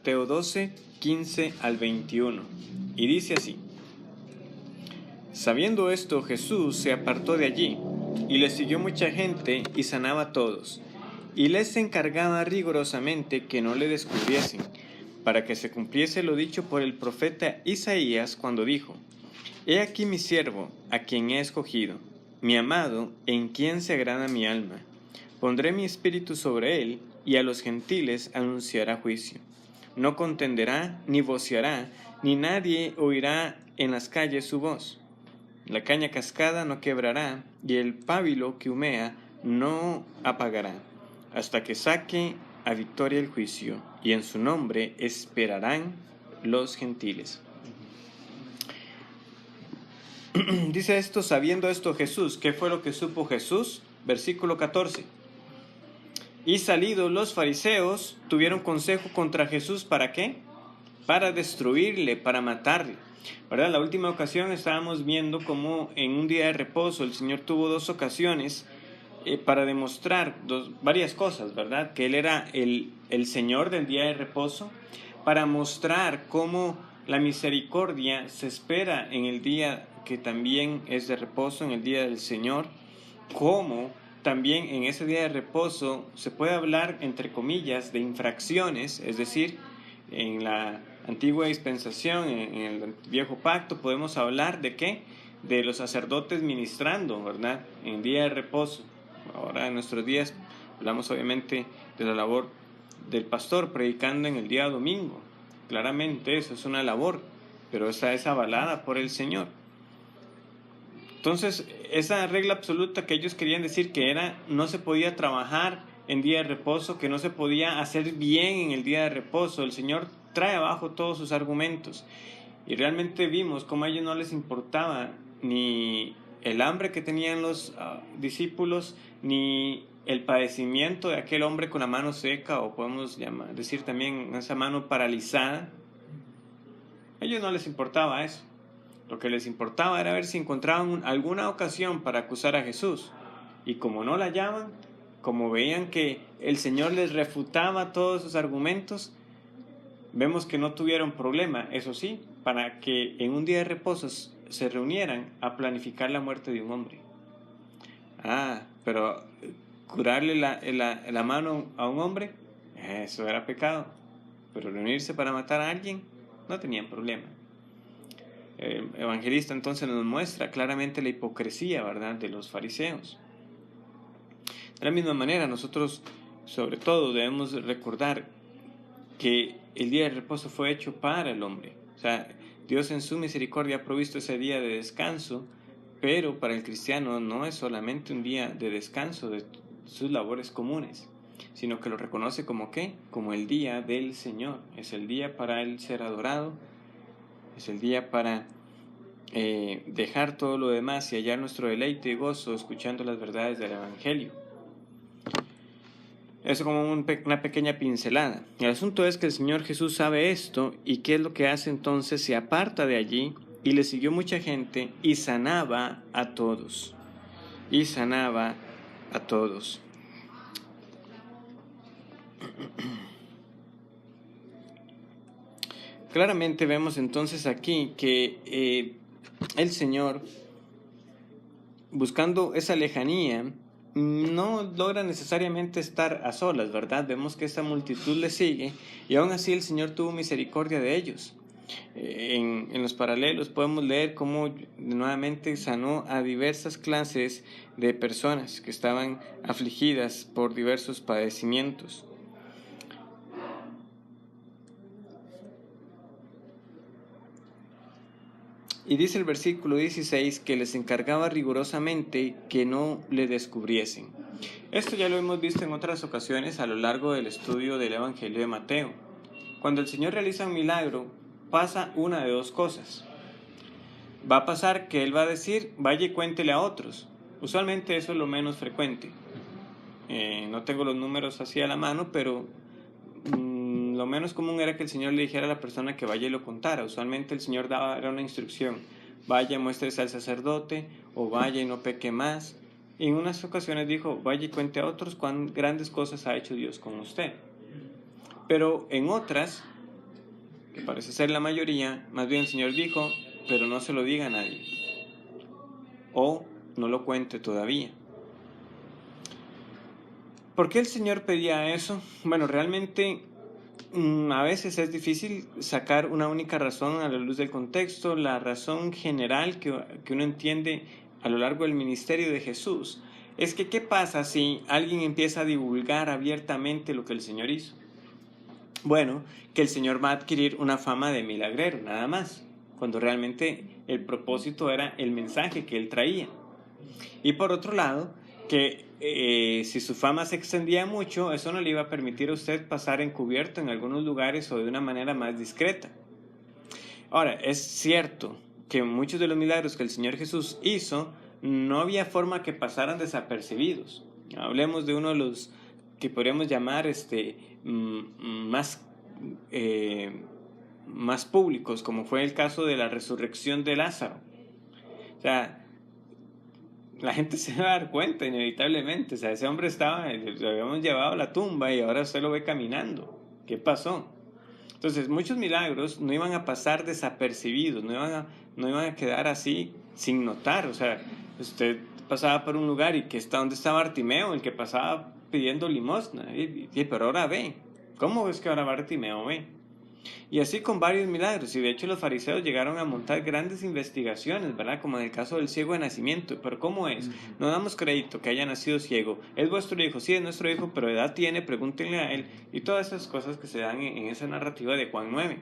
Mateo 12, 15 al 21. Y dice así: Sabiendo esto, Jesús se apartó de allí, y le siguió mucha gente, y sanaba a todos, y les encargaba rigurosamente que no le descubriesen, para que se cumpliese lo dicho por el profeta Isaías cuando dijo: He aquí mi siervo, a quien he escogido, mi amado, en quien se agrada mi alma. Pondré mi espíritu sobre él, y a los gentiles anunciará juicio. No contenderá, ni voceará, ni nadie oirá en las calles su voz. La caña cascada no quebrará, y el pábilo que humea no apagará, hasta que saque a victoria el juicio, y en su nombre esperarán los gentiles. Dice esto, sabiendo esto Jesús. ¿Qué fue lo que supo Jesús? Versículo 14. Y salidos los fariseos, tuvieron consejo contra Jesús, ¿para qué? Para destruirle, para matarle. ¿Verdad? La última ocasión estábamos viendo cómo en un día de reposo el Señor tuvo dos ocasiones para demostrar varias cosas, ¿verdad? Que Él era el Señor del día de reposo, para mostrar cómo la misericordia se espera en el día que también es de reposo, en el día del Señor, cómo también en ese día de reposo se puede hablar, entre comillas, de infracciones, es decir, en la antigua dispensación, en el viejo pacto, podemos hablar de ¿qué? De los sacerdotes ministrando, ¿verdad? En día de reposo. Ahora en nuestros días hablamos obviamente de la labor del pastor predicando en el día domingo. Claramente eso es una labor, pero esa es avalada por el Señor. Entonces, esa regla absoluta que ellos querían decir que era, no se podía trabajar en día de reposo, que no se podía hacer bien en el día de reposo, el Señor trae abajo todos sus argumentos. Y realmente vimos cómo a ellos no les importaba ni el hambre que tenían los discípulos, ni el padecimiento de aquel hombre con la mano seca, o podemos decir también esa mano paralizada. A ellos no les importaba eso. Lo que les importaba era ver si encontraban alguna ocasión para acusar a Jesús. Y como no la hallaban, como veían que el Señor les refutaba todos sus argumentos, vemos que no tuvieron problema, eso sí, para que en un día de reposo se reunieran a planificar la muerte de un hombre. Pero curarle la mano a un hombre, eso era pecado. Pero reunirse para matar a alguien, no tenían problema. El evangelista entonces nos muestra claramente la hipocresía, ¿verdad?, de los fariseos. De la misma manera, nosotros sobre todo debemos recordar que el día de reposo fue hecho para el hombre. O sea, Dios en su misericordia ha provisto ese día de descanso, pero para el cristiano no es solamente un día de descanso de sus labores comunes, sino que lo reconoce como ¿qué? Como el día del Señor. Es el día para Él ser adorado, es el día para dejar todo lo demás y hallar nuestro deleite y gozo escuchando las verdades del Evangelio. Eso como una pequeña pincelada. El asunto es que el Señor Jesús sabe esto, y ¿qué es lo que hace entonces? Se aparta de allí, y le siguió mucha gente, y sanaba a todos. Y sanaba a todos. Claramente vemos entonces aquí que el Señor, buscando esa lejanía, no logra necesariamente estar a solas, ¿verdad? Vemos que esta multitud le sigue, y aún así el Señor tuvo misericordia de ellos. En los paralelos podemos leer cómo nuevamente sanó a diversas clases de personas que estaban afligidas por diversos padecimientos. Y dice el versículo 16 que les encargaba rigurosamente que no le descubriesen. Esto ya lo hemos visto en otras ocasiones a lo largo del estudio del Evangelio de Mateo. Cuando el Señor realiza un milagro, pasa una de dos cosas. Va a pasar que Él va a decir, vaya y cuéntele a otros. Usualmente eso es lo menos frecuente. No tengo los números así a la mano, pero lo menos común era que el Señor le dijera a la persona que vaya y lo contara. Usualmente el Señor era una instrucción: vaya, muéstrese al sacerdote, o vaya y no peque más. Y en unas ocasiones dijo, vaya y cuente a otros cuán grandes cosas ha hecho Dios con usted. Pero en otras que parece ser la mayoría, más bien el Señor dijo, pero no se lo diga a nadie, o no lo cuente todavía. ¿Por qué el Señor pedía eso? Bueno, realmente a veces es difícil sacar una única razón a la luz del contexto. La razón general que uno entiende a lo largo del ministerio de Jesús es que ¿qué pasa si alguien empieza a divulgar abiertamente lo que el Señor hizo? Bueno, que el Señor va a adquirir una fama de milagrero, nada más, cuando realmente el propósito era el mensaje que él traía. Y por otro lado, que si su fama se extendía mucho, eso no le iba a permitir a usted pasar encubierto en algunos lugares o de una manera más discreta. Ahora, es cierto que muchos de los milagros que el Señor Jesús hizo, no había forma que pasaran desapercibidos. Hablemos de uno de los que podríamos llamar más, más públicos, como fue el caso de la resurrección de Lázaro. O sea, la gente se va a dar cuenta inevitablemente. O sea, ese hombre lo habíamos llevado a la tumba y ahora usted lo ve caminando. ¿Qué pasó? Entonces, muchos milagros no iban a pasar desapercibidos, no iban a quedar así sin notar. O sea, usted pasaba por un lugar y ¿dónde estaba Bartimeo? El que pasaba pidiendo limosna. Pero ahora ve. ¿Cómo es que ahora Bartimeo ve? Y así con varios milagros, y de hecho los fariseos llegaron a montar grandes investigaciones, ¿verdad? Como en el caso del ciego de nacimiento. Pero ¿cómo es? No damos crédito que haya nacido ciego. ¿Es vuestro hijo? Sí, es nuestro hijo, pero edad tiene, pregúntenle a él. Y todas esas cosas que se dan en esa narrativa de Juan 9.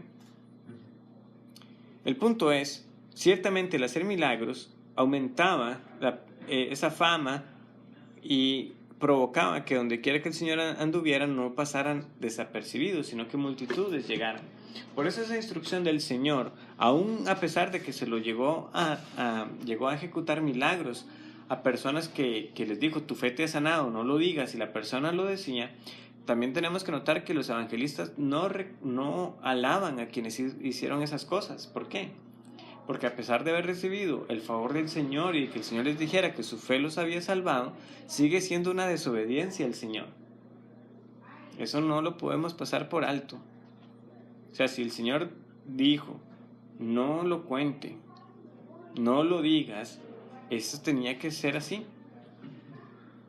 El punto es, ciertamente el hacer milagros aumentaba esa fama y provocaba que donde quiera que el Señor anduviera no pasaran desapercibidos, sino que multitudes llegaran. Por eso esa instrucción del Señor, aún a pesar de que se lo llegó a ejecutar milagros a personas que les dijo, tu fe te ha sanado, no lo digas, y la persona lo decía, también tenemos que notar que los evangelistas no alaban a quienes hicieron esas cosas. ¿Por qué? Porque a pesar de haber recibido el favor del Señor y que el Señor les dijera que su fe los había salvado, sigue siendo una desobediencia al Señor. Eso no lo podemos pasar por alto. O sea, si el Señor dijo, no lo cuente, no lo digas, eso tenía que ser así.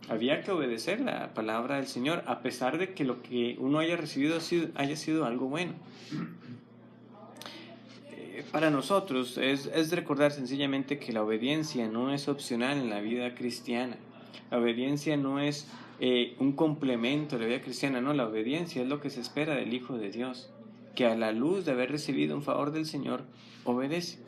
Había que obedecer la palabra del Señor, a pesar de que lo que uno haya recibido haya sido algo bueno. Para nosotros es recordar sencillamente que la obediencia no es opcional en la vida cristiana. La obediencia no es un complemento de la vida cristiana, no, la obediencia es lo que se espera del Hijo de Dios, que a la luz de haber recibido un favor del Señor, obedece.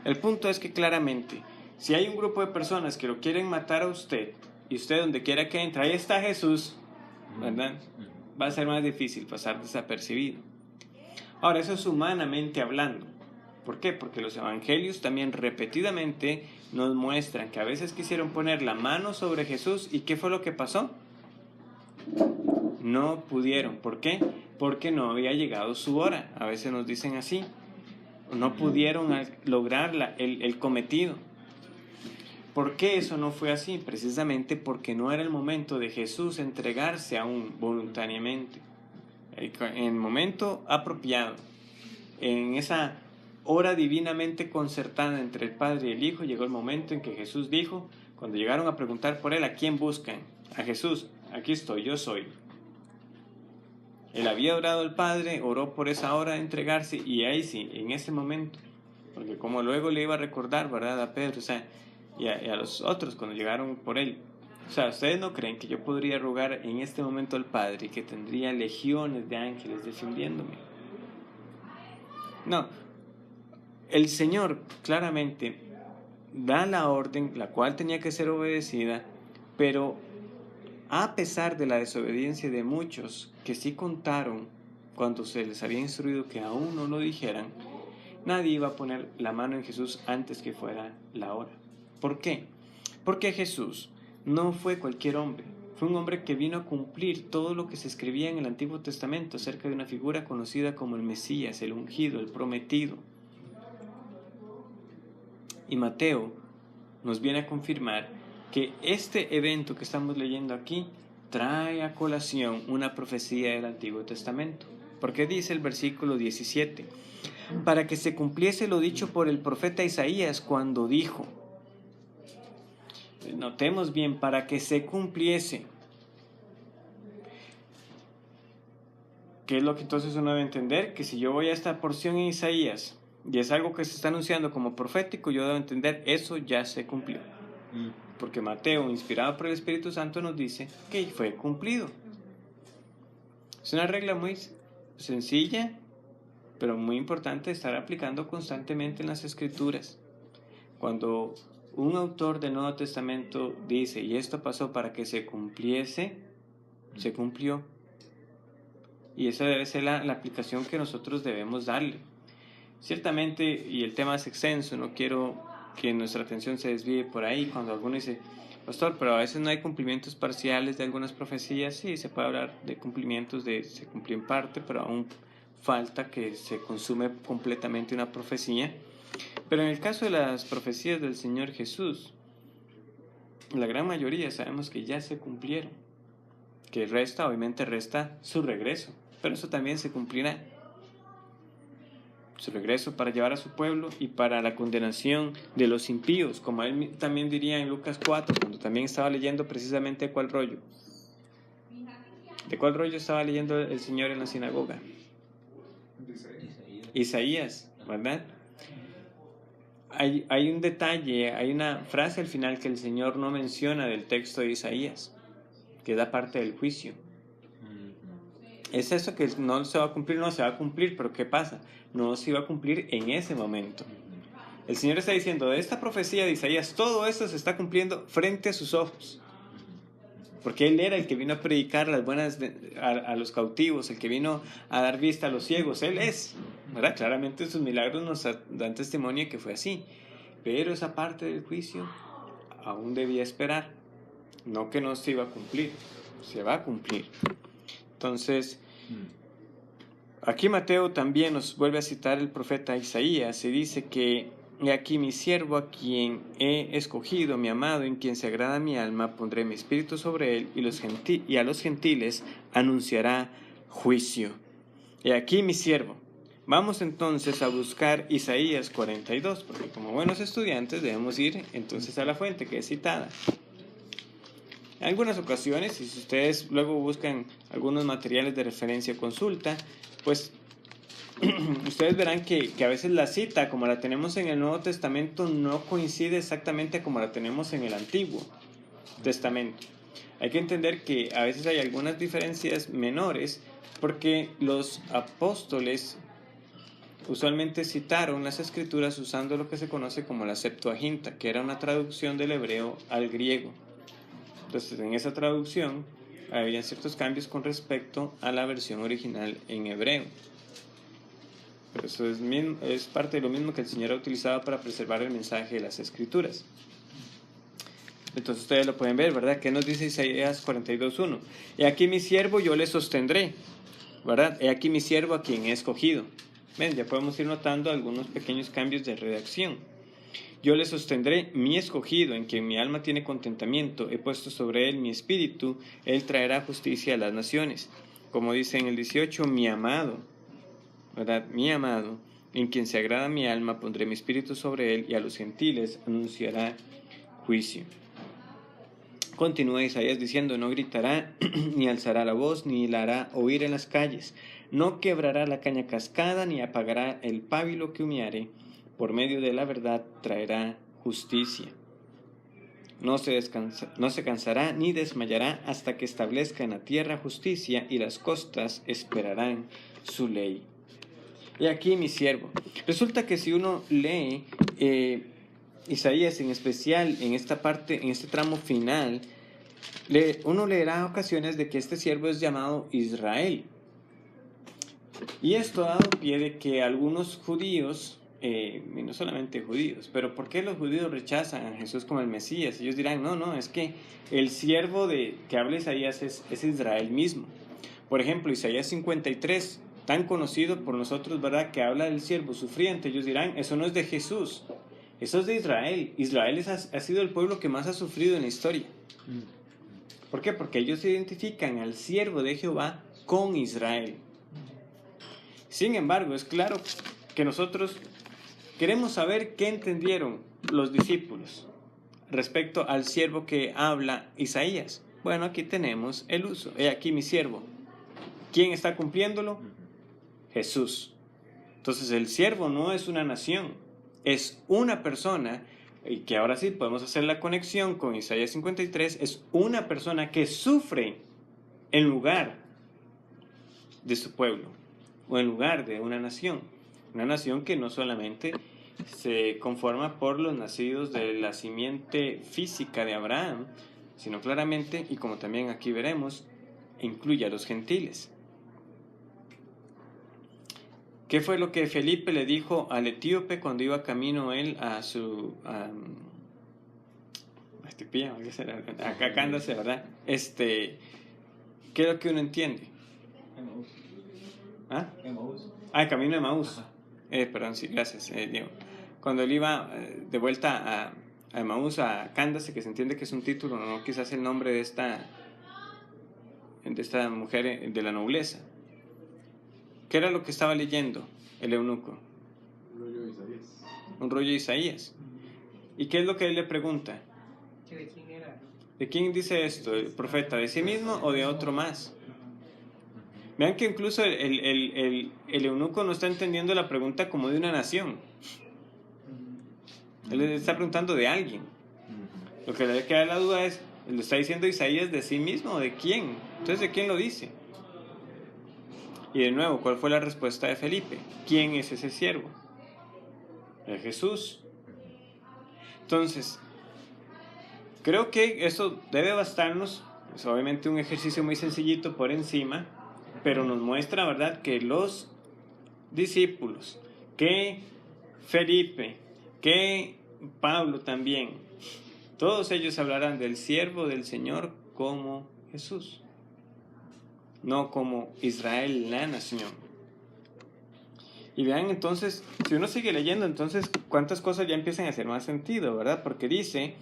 El punto es que claramente, si hay un grupo de personas que lo quieren matar a usted, y usted donde quiera que entre, ahí está Jesús, ¿verdad? Va a ser más difícil pasar desapercibido. Ahora, eso es humanamente hablando. ¿Por qué? Porque los evangelios también repetidamente nos muestran que a veces quisieron poner la mano sobre Jesús y ¿qué fue lo que pasó? No pudieron. ¿Por qué? Porque no había llegado su hora. A veces nos dicen así. No pudieron lograr el cometido. ¿Por qué eso no fue así? Precisamente porque no era el momento de Jesús entregarse aún voluntariamente. En el momento apropiado, en esa hora divinamente concertada entre el Padre y el Hijo, llegó el momento en que Jesús dijo, cuando llegaron a preguntar por él, ¿a quién buscan? A Jesús, aquí estoy, yo soy. Él había orado al Padre, oró por esa hora de entregarse, y ahí sí, en ese momento, porque como luego le iba a recordar, ¿verdad?, a Pedro, o sea, y a los otros cuando llegaron por él. O sea, ¿ustedes no creen que yo podría rogar en este momento al Padre y que tendría legiones de ángeles defendiéndome? No, el Señor claramente da la orden, la cual tenía que ser obedecida, pero a pesar de la desobediencia de muchos que sí contaron cuando se les había instruido que aún no lo dijeran, nadie iba a poner la mano en Jesús antes que fuera la hora. ¿Por qué? Porque Jesús no fue cualquier hombre, fue un hombre que vino a cumplir todo lo que se escribía en el Antiguo Testamento acerca de una figura conocida como el Mesías, el ungido, el prometido. Y Mateo nos viene a confirmar que este evento que estamos leyendo aquí trae a colación una profecía del Antiguo Testamento. Porque dice el versículo 17, para que se cumpliese lo dicho por el profeta Isaías cuando dijo, notemos bien, para que se cumpliese. ¿Qué es lo que entonces uno debe entender? Que si yo voy a esta porción en Isaías y es algo que se está anunciando como profético, yo debo entender, eso ya se cumplió. Porque Mateo, inspirado por el Espíritu Santo, nos dice que fue cumplido. Es una regla muy sencilla, pero muy importante estar aplicando constantemente en las Escrituras. Cuando un autor del Nuevo Testamento dice, y esto pasó para que se cumpliese, se cumplió. Y esa debe ser la aplicación que nosotros debemos darle. Ciertamente, y el tema es extenso, no quiero que nuestra atención se desvíe por ahí. Cuando alguno dice, pastor, pero a veces no hay cumplimientos parciales de algunas profecías, sí, se puede hablar de cumplimientos, se cumplió en parte, pero aún falta que se consume completamente una profecía. Pero en el caso de las profecías del Señor Jesús, la gran mayoría sabemos que ya se cumplieron. Que resta, obviamente resta su regreso, pero eso también se cumplirá. Su regreso para llevar a su pueblo y para la condenación de los impíos, como él también diría en Lucas 4, cuando también estaba leyendo precisamente cuál rollo. ¿De cuál rollo estaba leyendo el Señor en la sinagoga? Isaías, ¿verdad? Hay un detalle, hay una frase al final que el Señor no menciona del texto de Isaías, que da parte del juicio. Es eso que no se va a cumplir, no se va a cumplir, pero ¿qué pasa? No se va a cumplir en ese momento. El Señor está diciendo, de esta profecía de Isaías, todo esto se está cumpliendo frente a sus ojos. Porque Él era el que vino a predicar las buenas a los cautivos, el que vino a dar vista a los ciegos. Él es, ¿verdad? Claramente sus milagros nos dan testimonio de que fue así. Pero esa parte del juicio aún debía esperar. No que no se iba a cumplir, se va a cumplir. Entonces, aquí Mateo también nos vuelve a citar el profeta Isaías y dice que he aquí mi siervo a quien he escogido, mi amado, en quien se agrada mi alma, pondré mi espíritu sobre él y a los gentiles anunciará juicio. He aquí mi siervo. Vamos entonces a buscar Isaías 42, porque como buenos estudiantes debemos ir entonces a la fuente que es citada. En algunas ocasiones, y si ustedes luego buscan algunos materiales de referencia o consulta, pues ustedes verán que a veces la cita, como la tenemos en el Nuevo Testamento, no coincide exactamente como la tenemos en el Antiguo Testamento. Hay que entender que a veces hay algunas diferencias menores, porque los apóstoles usualmente citaron las Escrituras usando lo que se conoce como la Septuaginta, que era una traducción del hebreo al griego. Entonces, en esa traducción había ciertos cambios con respecto a la versión original en hebreo. Pero eso es parte de lo mismo que el Señor ha utilizado para preservar el mensaje de las Escrituras. Entonces ustedes lo pueden ver, ¿verdad? ¿Qué nos dice Isaías 42:1? He aquí mi siervo, yo le sostendré, ¿verdad? He aquí mi siervo a quien he escogido. Ven, ya podemos ir notando algunos pequeños cambios de redacción. Yo le sostendré, mi escogido, en quien mi alma tiene contentamiento. He puesto sobre él mi espíritu, él traerá justicia a las naciones. Como dice en el 18, mi amado, ¿verdad? Mi amado, en quien se agrada mi alma, pondré mi espíritu sobre él y a los gentiles anunciará juicio. Continúa Isaías diciendo, no gritará, ni alzará la voz, ni la hará oír en las calles. No quebrará la caña cascada, ni apagará el pábilo que humeare. Por medio de la verdad traerá justicia. No se cansará ni desmayará hasta que establezca en la tierra justicia y las costas esperarán su ley. Y aquí mi siervo. Resulta que si uno lee Isaías en especial en esta parte, en este tramo final, uno leerá ocasiones de que este siervo es llamado Israel. Y esto ha dado pie de que algunos judíos, y no solamente judíos, pero ¿por qué los judíos rechazan a Jesús como el Mesías? Ellos dirán, no, es que el siervo que habla Isaías es Israel mismo. Por ejemplo, Isaías 53, tan conocido por nosotros, ¿verdad? Que habla del siervo sufriente. Ellos dirán, eso no es de Jesús, eso es de Israel. Israel ha sido el pueblo que más ha sufrido en la historia. ¿Por qué? Porque ellos identifican al siervo de Jehová con Israel. Sin embargo, es claro que nosotros queremos saber qué entendieron los discípulos respecto al siervo que habla Isaías. Bueno, aquí tenemos el uso. He aquí mi siervo. ¿Quién está cumpliéndolo? Jesús. Entonces el siervo no es una nación, es una persona, y que ahora sí podemos hacer la conexión con Isaías 53, es una persona que sufre en lugar de su pueblo, o en lugar de una nación que no solamente se conforma por los nacidos de la simiente física de Abraham, sino claramente, y como también aquí veremos, incluye a los gentiles. ¿Qué fue lo que Felipe le dijo al etíope cuando iba camino él a su... Etiopía, acá Cándase, ¿verdad? ¿Qué es lo que uno entiende? Emaús. ¿Ah? Emaús. El camino de Emaús. Perdón, sí, gracias, Diego. Cuando él iba de vuelta a Emaús, a Cándase, que se entiende que es un título, no quizás el nombre de esta mujer de la nobleza. ¿Qué era lo que estaba leyendo el eunuco? Un rollo de Isaías. Un rollo de Isaías. ¿Y qué es lo que él le pregunta? ¿De quién era? ¿De quién dice esto? ¿El profeta de sí mismo o de otro más? Vean que incluso el eunuco no está entendiendo la pregunta como de una nación. Él le está preguntando de alguien. Lo que le queda la duda es, ¿le está diciendo Isaías de sí mismo o de quién? Entonces, ¿de quién lo dice? Y de nuevo, ¿cuál fue la respuesta de Felipe? ¿Quién es ese siervo? Es Jesús. Entonces, creo que eso debe bastarnos. Es obviamente un ejercicio muy sencillito por encima, pero nos muestra, ¿verdad?, que los discípulos, que Felipe, que Pablo también, todos ellos hablarán del siervo del Señor como Jesús, no como Israel, la nación. Y vean entonces, si uno sigue leyendo, entonces cuántas cosas ya empiezan a hacer más sentido, ¿verdad? Porque dice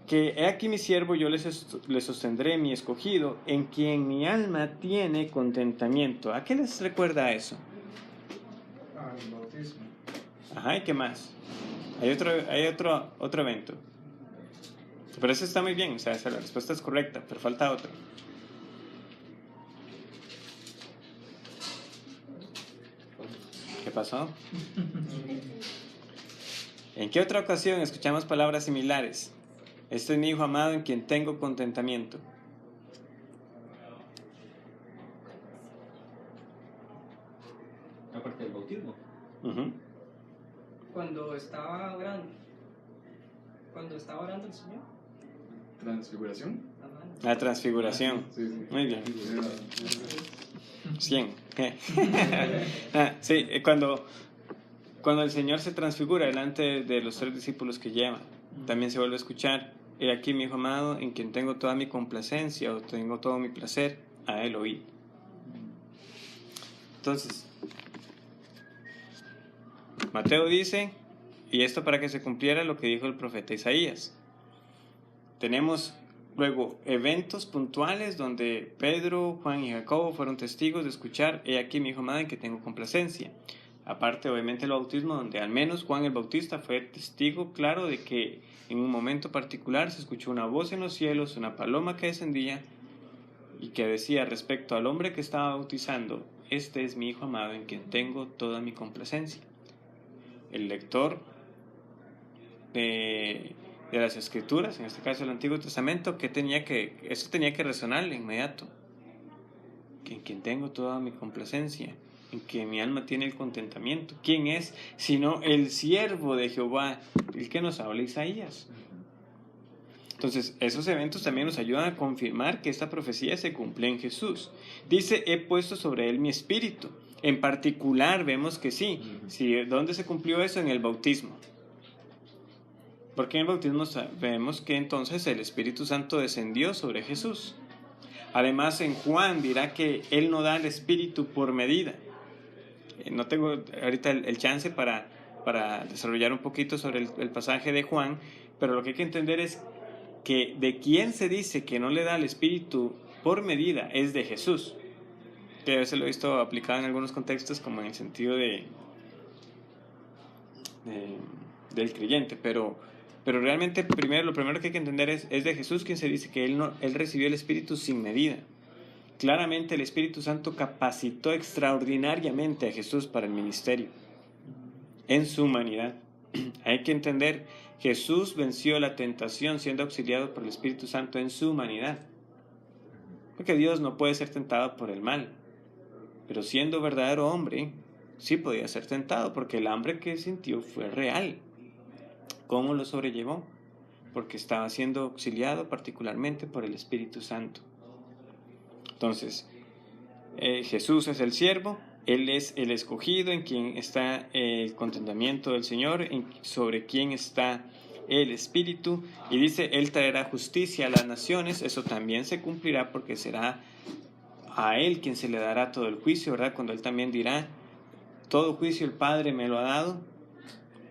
que he aquí mi siervo, yo le sostendré, mi escogido, en quien mi alma tiene contentamiento. ¿A qué les recuerda eso? El bautismo. Ajá, ¿y qué más? Hay otro evento. Pero eso está muy bien, o sea, la respuesta es correcta, pero falta otro. ¿Qué pasó? ¿En qué otra ocasión escuchamos palabras similares? Este es mi hijo amado en quien tengo contentamiento. Aparte del bautismo. Cuando estaba orando. Cuando estaba orando el Señor. Transfiguración. Ajá. La transfiguración. Sí, sí. Muy bien. 100. Sí, cuando el Señor se transfigura delante de los 3 discípulos que lleva, también se vuelve a escuchar: he aquí mi hijo amado en quien tengo toda mi complacencia, o tengo todo mi placer, a él oíd. Entonces, Mateo dice, y esto para que se cumpliera lo que dijo el profeta Isaías. Tenemos luego eventos puntuales donde Pedro, Juan y Jacobo fueron testigos de escuchar: he aquí mi hijo amado en que tengo complacencia. Aparte, obviamente, el bautismo, donde al menos Juan el Bautista fue testigo claro de que en un momento particular se escuchó una voz en los cielos, una paloma que descendía y que decía respecto al hombre que estaba bautizando: este es mi hijo amado en quien tengo toda mi complacencia. El lector de las Escrituras, en este caso el Antiguo Testamento, eso tenía que resonarle de inmediato: en quien tengo toda mi complacencia, en que mi alma tiene el contentamiento. ¿Quién es sino el siervo de Jehová, el que nos habla Isaías? Entonces, esos eventos también nos ayudan a confirmar que esta profecía se cumple en Jesús. Dice: he puesto sobre él mi espíritu. En particular, vemos que sí. ¿Dónde se cumplió eso? En el bautismo. Porque en el bautismo vemos que entonces el Espíritu Santo descendió sobre Jesús. Además, en Juan dirá que él no da el Espíritu por medida. No tengo ahorita el chance para desarrollar un poquito sobre el pasaje de Juan, pero lo que hay que entender es que de quién se dice que no le da el Espíritu por medida es de Jesús. que a veces lo he visto aplicado en algunos contextos como en el sentido del creyente, pero realmente lo primero que hay que entender es de Jesús, quien se dice que él recibió el Espíritu sin medida. Claramente el Espíritu Santo capacitó extraordinariamente a Jesús para el ministerio en su humanidad. Hay que entender, Jesús venció la tentación siendo auxiliado por el Espíritu Santo en su humanidad. Porque Dios no puede ser tentado por el mal, pero siendo verdadero hombre, sí podía ser tentado, porque el hambre que sintió fue real. ¿Cómo lo sobrellevó? Porque estaba siendo auxiliado particularmente por el Espíritu Santo. Entonces, Jesús es el siervo, Él es el escogido en quien está el contentamiento del Señor, sobre quien está el Espíritu, y dice, Él traerá justicia a las naciones. Eso también se cumplirá porque será a Él quien se le dará todo el juicio, ¿verdad? Cuando Él también dirá, todo juicio el Padre me lo ha dado,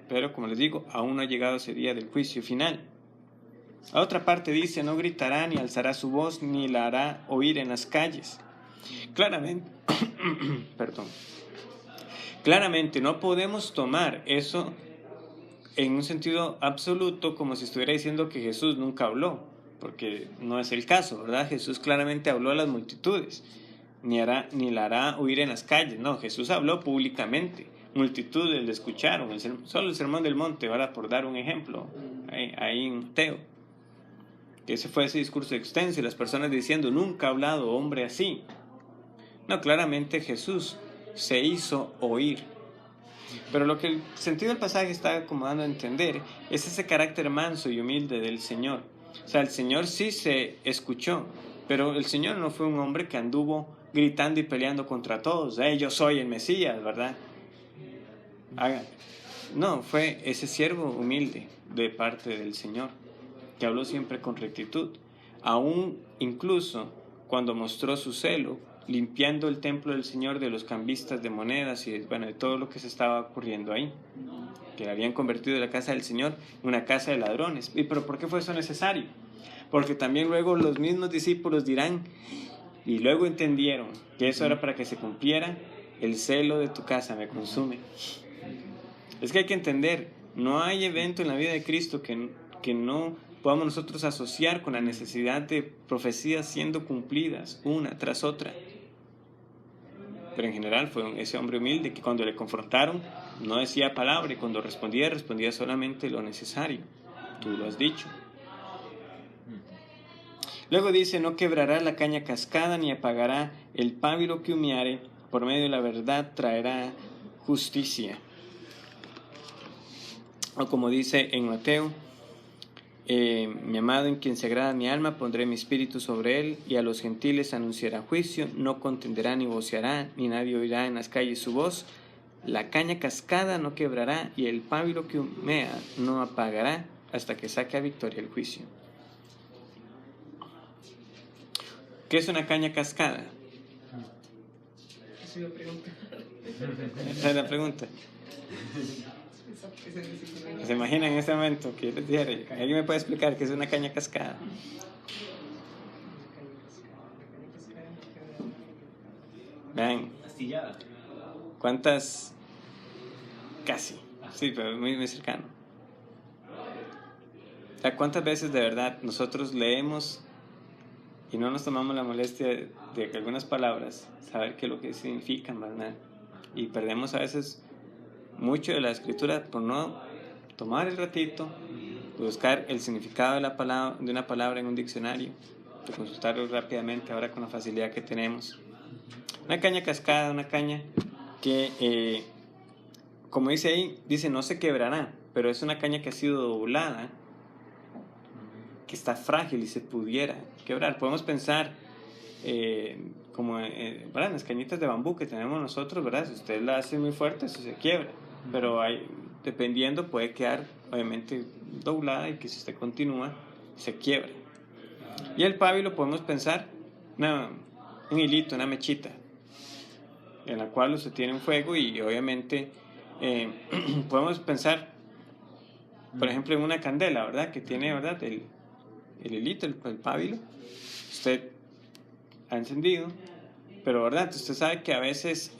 pero como les digo, aún no ha llegado ese día del juicio final. A otra parte dice, no gritará ni alzará su voz, ni la hará oír en las calles. Claramente, claramente no podemos tomar eso en un sentido absoluto como si estuviera diciendo que Jesús nunca habló, porque no es el caso, ¿verdad? Jesús claramente habló a las multitudes, ni la hará oír en las calles. No, Jesús habló públicamente, multitudes le escucharon, solo el Sermón del Monte, ¿verdad? Por dar un ejemplo, ahí en Mateo, que ese fue ese discurso extenso y las personas diciendo, nunca ha hablado hombre así. No, claramente Jesús se hizo oír. Pero lo que el sentido del pasaje está acomodando a entender es ese carácter manso y humilde del Señor. O sea, el Señor sí se escuchó, pero el Señor no fue un hombre que anduvo gritando y peleando contra todos. Yo soy el Mesías, ¿verdad? No, fue ese siervo humilde de parte del Señor, que habló siempre con rectitud. Aún incluso cuando mostró su celo, limpiando el templo del Señor de los cambistas de monedas y de todo lo que se estaba ocurriendo ahí, que habían convertido la casa del Señor en una casa de ladrones. ¿Pero por qué fue eso necesario? Porque también luego los mismos discípulos dirán, y luego entendieron que eso era para que se cumpliera, el celo de tu casa me consume. Es que hay que entender, no hay evento en la vida de Cristo que no podamos nosotros asociar con la necesidad de profecías siendo cumplidas una tras otra. Pero en general fue ese hombre humilde que cuando le confrontaron no decía palabra, y cuando respondía solamente lo necesario. Tú lo has dicho. Luego dice, no quebrará la caña cascada ni apagará el pábilo que humeare, por medio de la verdad traerá justicia. O como dice en Mateo, mi amado en quien se agrada mi alma, pondré mi espíritu sobre él, y a los gentiles anunciará juicio, no contenderá ni voceará, ni nadie oirá en las calles su voz. La caña cascada no quebrará, y el pábilo que humea no apagará, hasta que saque a victoria el juicio. ¿Qué es una caña cascada? Esa es la pregunta. Esa es la pregunta. ¿Se imaginan en este momento que yo les dijera, alguien me puede explicar qué es una caña cascada? Vean, Astillada. ¿cuántas? Casi, sí, pero muy, muy cercano. O sea, ¿cuántas veces de verdad nosotros leemos y no nos tomamos la molestia de que algunas palabras, saber qué es lo que significan, ¿verdad? Y perdemos a veces mucho de la escritura por no tomar el ratito de buscar el significado de una palabra en un diccionario, de consultarlo rápidamente ahora con la facilidad que tenemos. Una caña cascada, una caña que, como dice ahí, dice no se quebrará, pero es una caña que ha sido doblada, que está frágil y se pudiera quebrar. Podemos pensar como ¿verdad? En las cañitas de bambú que tenemos nosotros, ¿verdad? Si usted la hace muy fuerte, eso se quiebra, pero dependiendo puede quedar obviamente doblada, y que si usted continúa se quiebra. Y el pábilo podemos pensar un hilito, una mechita en la cual usted tiene un fuego, y obviamente podemos pensar por ejemplo en una candela, ¿verdad? Que tiene, ¿verdad? El hilito, el pábilo, usted ha encendido Pero, ¿verdad? Usted sabe que a veces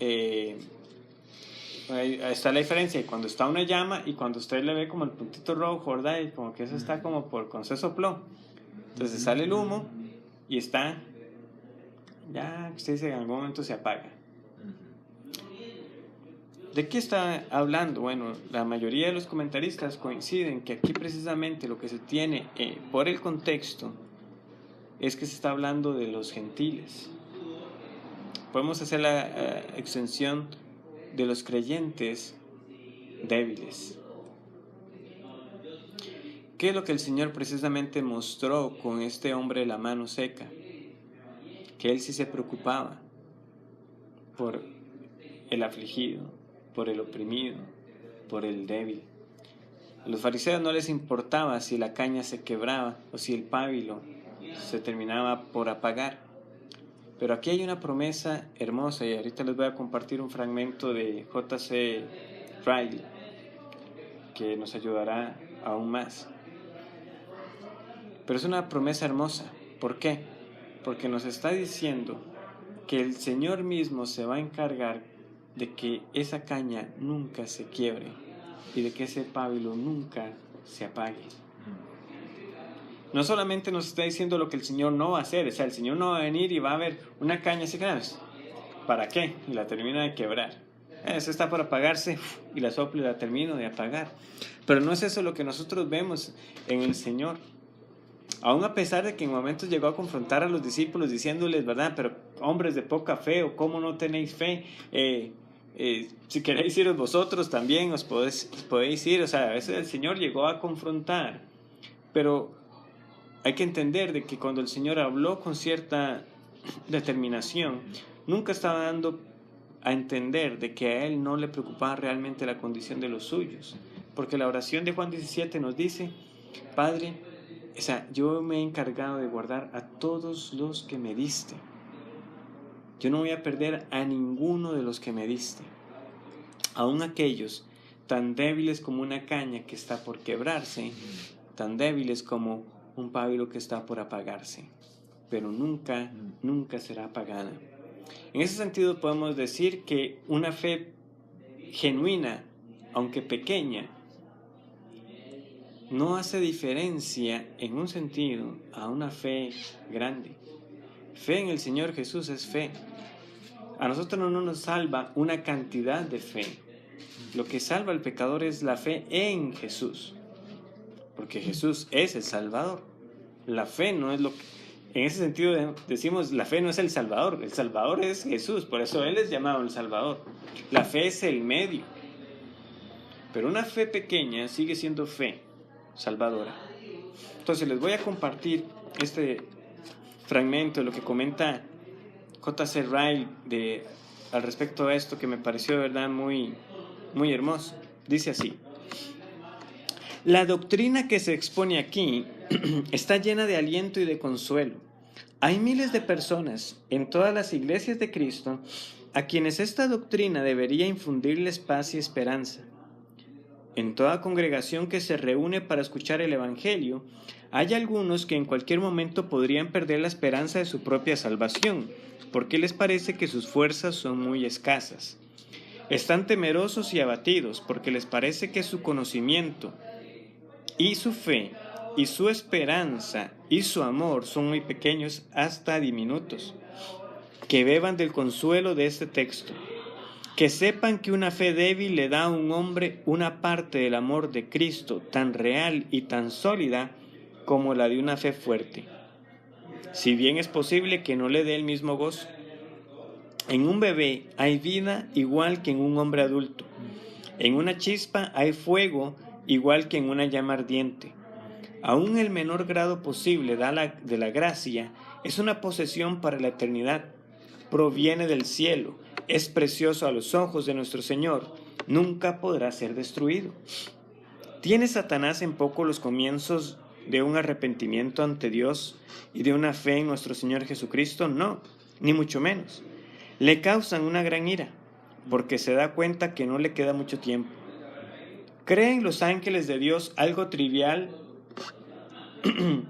ahí está la diferencia de cuando está una llama y cuando usted le ve como el puntito rojo, ¿verdad? Y como que eso está como cuando se sopló. Entonces sale el humo y está, ya usted dice, en algún momento se apaga. ¿De qué está hablando? Bueno, la mayoría de los comentaristas coinciden que aquí precisamente lo que se tiene por el contexto es que se está hablando de los gentiles. Podemos hacer la extensión de los creyentes débiles. ¿Qué es lo que el Señor precisamente mostró con este hombre de la mano seca? Que él sí se preocupaba por el afligido, por el oprimido, por el débil. A los fariseos no les importaba si la caña se quebraba o si el pábilo se terminaba por apagar. Pero aquí hay una promesa hermosa y ahorita les voy a compartir un fragmento de J.C. Ryle que nos ayudará aún más. Pero es una promesa hermosa. ¿Por qué? Porque nos está diciendo que el Señor mismo se va a encargar de que esa caña nunca se quiebre y de que ese pábilo nunca se apague. No solamente nos está diciendo lo que el Señor no va a hacer, o sea, el Señor no va a venir y va a ver una caña así grande. ¿Para qué? Y la termina de quebrar. Esa está por apagarse y la soplo y la termino de apagar. Pero no es eso lo que nosotros vemos en el Señor. Aún a pesar de que en momentos llegó a confrontar a los discípulos diciéndoles, ¿verdad? Pero hombres de poca fe, o cómo no tenéis fe, si queréis iros vosotros también os podéis ir. O sea, a veces el Señor llegó a confrontar, pero hay que entender de que cuando el Señor habló con cierta determinación, nunca estaba dando a entender de que a Él no le preocupaba realmente la condición de los suyos, porque la oración de Juan 17 nos dice, Padre, o sea, yo me he encargado de guardar a todos los que me diste. Yo no voy a perder a ninguno de los que me diste. Aún aquellos tan débiles como una caña que está por quebrarse, tan débiles como un pábilo que está por apagarse, pero nunca, nunca será apagada. En ese sentido podemos decir que una fe genuina, aunque pequeña, no hace diferencia en un sentido a una fe grande. Fe en el Señor Jesús es fe. A nosotros no nos salva una cantidad de fe. Lo que salva al pecador es la fe en Jesús, porque Jesús es el Salvador. La fe no es lo que... En ese sentido decimos, la fe no es el Salvador es Jesús, por eso Él es llamado el Salvador. La fe es el medio. Pero una fe pequeña sigue siendo fe salvadora. Entonces les voy a compartir este fragmento de lo que comenta J.C. Ryle al respecto a esto, que me pareció de verdad muy, muy hermoso. Dice así: la doctrina que se expone aquí está llena de aliento y de consuelo. Hay miles de personas en todas las iglesias de Cristo a quienes esta doctrina debería infundirles paz y esperanza. En toda congregación que se reúne para escuchar el Evangelio, hay algunos que en cualquier momento podrían perder la esperanza de su propia salvación, porque les parece que sus fuerzas son muy escasas. Están temerosos y abatidos porque les parece que su conocimiento y su fe y su esperanza y su amor son muy pequeños, hasta diminutos. Que beban del consuelo de este texto. Que sepan que una fe débil le da a un hombre una parte del amor de Cristo tan real y tan sólida como la de una fe fuerte. Si bien es posible que no le dé el mismo gozo. En un bebé hay vida igual que en un hombre adulto. En una chispa hay fuego igual que en una llama ardiente. Aún el menor grado posible de la gracia es una posesión para la eternidad. Proviene del cielo, es precioso a los ojos de nuestro Señor, nunca podrá ser destruido. ¿Tiene Satanás en poco los comienzos de un arrepentimiento ante Dios y de una fe en nuestro Señor Jesucristo? No, ni mucho menos. Le causan una gran ira, porque se da cuenta que no le queda mucho tiempo. ¿Creen los ángeles de Dios algo trivial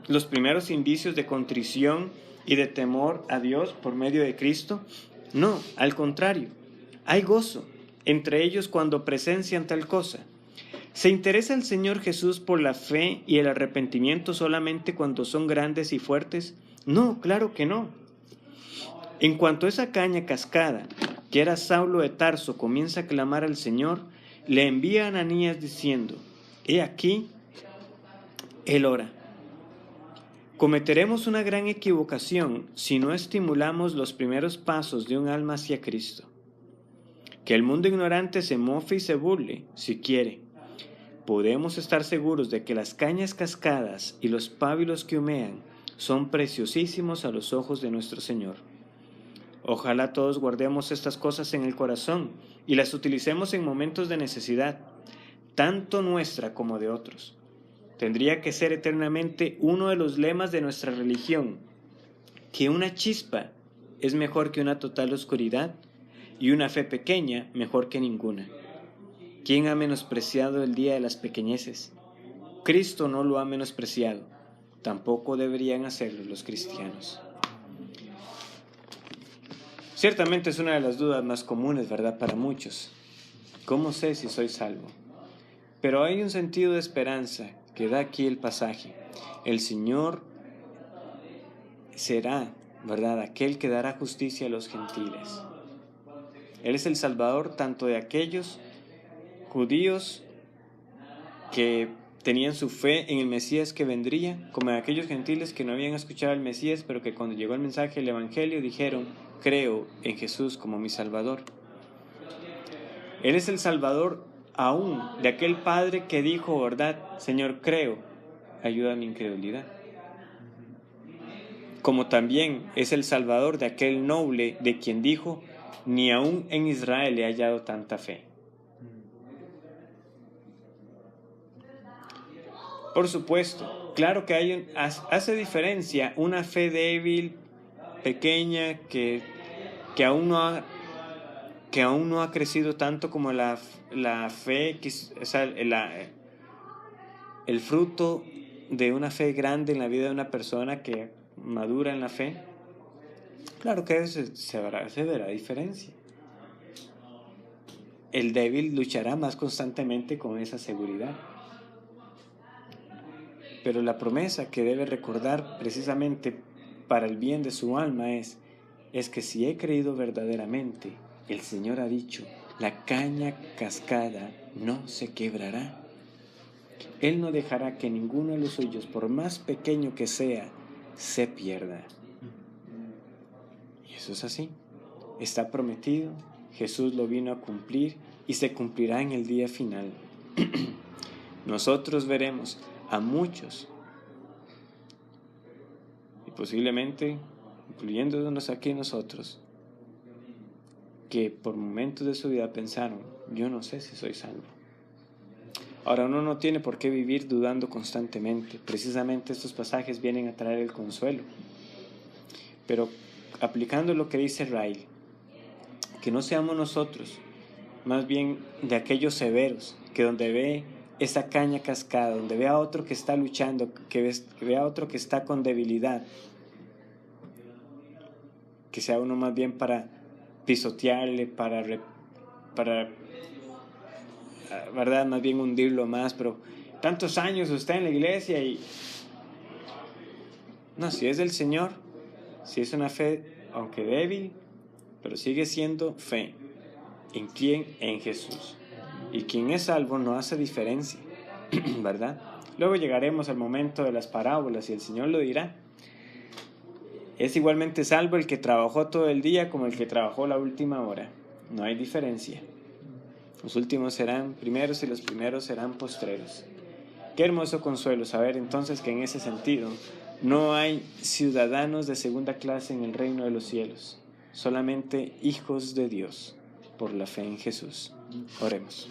los primeros indicios de contrición y de temor a Dios por medio de Cristo? No, al contrario, hay gozo entre ellos cuando presencian tal cosa. ¿Se interesa el Señor Jesús por la fe y el arrepentimiento solamente cuando son grandes y fuertes? No, claro que no. En cuanto esa caña cascada, que era Saulo de Tarso, comienza a clamar al Señor, le envía a Ananías diciendo: he aquí, él ora. Cometeremos una gran equivocación si no estimulamos los primeros pasos de un alma hacia Cristo. Que el mundo ignorante se mofe y se burle, si quiere. Podemos estar seguros de que las cañas cascadas y los pábilos que humean son preciosísimos a los ojos de nuestro Señor. Ojalá todos guardemos estas cosas en el corazón y las utilicemos en momentos de necesidad, tanto nuestra como de otros. Tendría que ser eternamente uno de los lemas de nuestra religión, que una chispa es mejor que una total oscuridad y una fe pequeña mejor que ninguna. ¿Quién ha menospreciado el día de las pequeñeces? Cristo no lo ha menospreciado. Tampoco deberían hacerlo los cristianos. Ciertamente es una de las dudas más comunes, ¿verdad?, para muchos. ¿Cómo sé si soy salvo? Pero hay un sentido de esperanza que da aquí el pasaje. El Señor será, ¿verdad?, aquel que dará justicia a los gentiles. Él es el Salvador tanto de aquellos judíos que tenían su fe en el Mesías que vendría, como de aquellos gentiles que no habían escuchado al Mesías, pero que cuando llegó el mensaje del Evangelio dijeron: creo en Jesús como mi Salvador. Él es el Salvador aún de aquel padre que dijo, ¿verdad?, Señor, creo, ayuda a mi incredulidad. Como también es el Salvador de aquel noble de quien dijo: ni aún en Israel he hallado tanta fe. Por supuesto, claro que hace diferencia una fe débil, pequeña, que aún no ha crecido tanto como la fe, o sea, el fruto de una fe grande en la vida de una persona que madura en la fe. Claro que se verá diferencia. El débil luchará más constantemente con esa seguridad. Pero la promesa que debe recordar precisamente para el bien de su alma es que si he creído verdaderamente, el Señor ha dicho: la caña cascada no se quebrará. Él no dejará que ninguno de los suyos, por más pequeño que sea, se pierda. Y eso es así. Está prometido, Jesús lo vino a cumplir y se cumplirá en el día final. Nosotros veremos a muchos, y posiblemente, incluyéndonos aquí nosotros, que por momentos de su vida pensaron: yo no sé si soy salvo. Ahora, uno no tiene por qué vivir dudando constantemente. Precisamente estos pasajes vienen a traer el consuelo. Pero aplicando lo que dice Riley, que no seamos nosotros, más bien de aquellos severos, que donde ve esa caña cascada, donde ve a otro que está luchando, que ve a otro que está con debilidad, que sea uno más bien para pisotearle, para ¿verdad?, más bien hundirlo más. Pero tantos años usted en la iglesia y... No, si es del Señor, si es una fe, aunque débil, pero sigue siendo fe. ¿En quién? En Jesús. Y quien es salvo no hace diferencia, ¿verdad? Luego llegaremos al momento de las parábolas y el Señor lo dirá. Es igualmente salvo el que trabajó todo el día como el que trabajó la última hora. No hay diferencia. Los últimos serán primeros y los primeros serán postreros. Qué hermoso consuelo saber entonces que en ese sentido no hay ciudadanos de segunda clase en el reino de los cielos, solamente hijos de Dios por la fe en Jesús. Oremos.